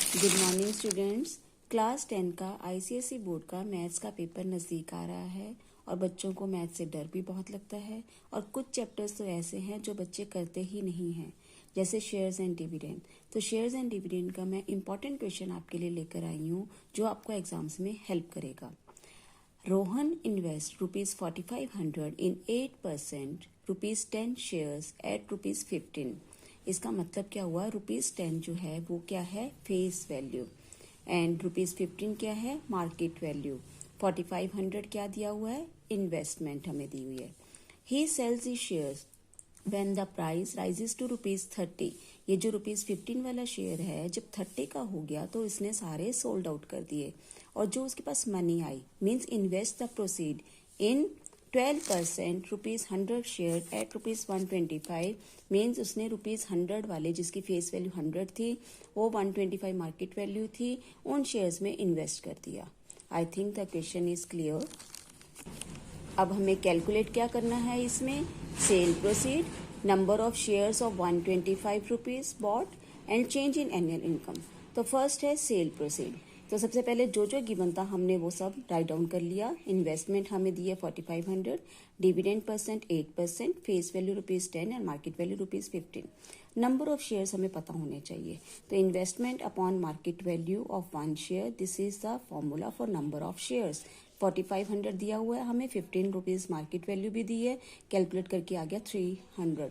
Good morning students. Class 10 का ICSE board का maths का पेपर नज़दीक आ रहा है और बच्चों को मैथ्स से डर भी बहुत लगता है और कुछ चैप्टर्स तो ऐसे हैं जो बच्चे करते ही नहीं हैं, जैसे शेयर्स एंड डिविडेंड। तो शेयर्स एंड डिविडेंड का मैं इंपॉर्टेंट क्वेश्चन आपके लिए लेकर आई हूँ जो आपको एग्जाम्स में हेल्प करेगा। Rohan invest ₹4500 in 8% ₹10 shares at ₹15। इसका मतलब क्या हुआ? ₹10 जो है वो क्या है? फेस वैल्यू, एंड ₹15 क्या है? Market value. 4500 क्या दिया हुआ है? इन्वेस्टमेंट हमें दी हुई है। He sells the shares when the price rises to ₹30। ये जो ₹15 वाला शेयर है जब 30 का हो गया तो इसने सारे सोल्ड आउट कर दिए और जो उसके पास मनी आई means invest the proceed in 12% ₹100 share at ₹125 means उसने ₹100 वाले जिसकी फेस वैल्यू 100 थी वो 125 मार्केट वैल्यू थी उन शेयर्स में इन्वेस्ट कर दिया। I think the question is clear. अब हमें कैलकुलेट क्या करना है इसमें? Sale proceed, number of shares of 125 rupees bought and change in annual income. तो फर्स्ट है सेल प्रोसीड। तो सबसे पहले जो जो गिवन था हमने वो सब राइट डाउन कर लिया। इन्वेस्टमेंट हमें दी है 4500, dividend percent 8%, face value ₹10 and market value ₹15। Number of shares हमें पता होने चाहिए। तो investment upon market value of 1 share, this is the formula for number of shares. 4500 दिया हुआ है हमें, 15 रुपीज मार्केट वैल्यू भी दी है, कैलकुलेट करके आ गया 300।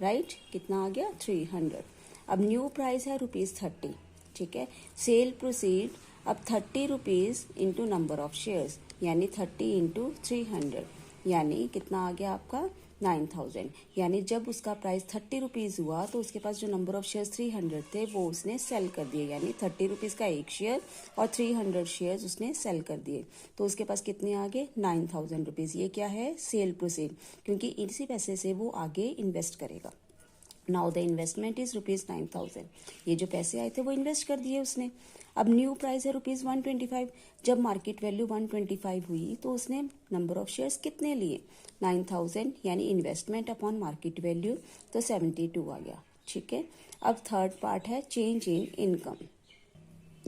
राइट, कितना आ गया? 300। अब न्यू प्राइस है ₹30। ठीक है, सेल प्रोसीड अब 30 rupees into number of shares यानी 30 इंटू 300 यानी कितना आ गया आपका? 9000। यानी जब उसका प्राइस 30 रुपीज हुआ तो उसके पास जो नंबर ऑफ शेयर्स 300 थे वो उसने सेल कर दिए, यानी 30 रुपीज का एक शेयर और 300 शेयर्स उसने सेल कर दिए। तो उसके पास कितने आ गए? 9000 रुपीज। ये क्या है? सेल प्रोसीड, क्योंकि इसी पैसे से वो आगे इन्वेस्ट करेगा। Now the investment is ₹9000। ये जो पैसे आए थे वो इन्वेस्ट कर दिए उसने। अब न्यू प्राइस है ₹125। जब मार्केट वैल्यू 125 हुई तो उसने नंबर ऑफ शेयर्स कितने लिए? 9000, यानी इन्वेस्टमेंट अपॉन मार्केट वैल्यू, तो 72 आ गया। ठीक है, अब थर्ड पार्ट है change in income.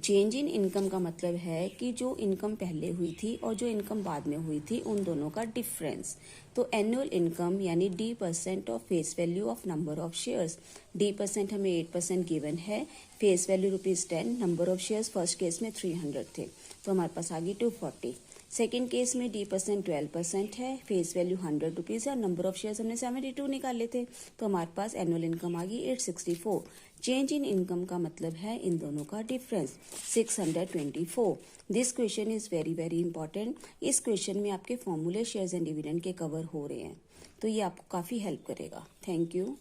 Change in income का मतलब है कि जो इनकम पहले हुई थी और जो इनकम बाद में हुई थी उन दोनों का डिफरेंस। तो एनुअल इनकम यानी D% of face value of number of shares. D% हमें 8% गिवन है, face value ₹10, number of shares first case में 300 थे तो हमारे पास आ गई 240। सेकेंड केस में D% 12% है, फेस वैल्यू 100 रुपीज है और नंबर ऑफ शेयर्स हमने 72 निकाले थे तो हमारे पास एनुअल इनकम आ गई 864। चेंज इन इनकम का मतलब है इन दोनों का difference 624। This question is very very important. इस क्वेश्चन में आपके फॉर्मूले शेयर्स एंड डिविडेंड के कवर हो रहे हैं तो ये आपको काफी हेल्प करेगा। Thank you.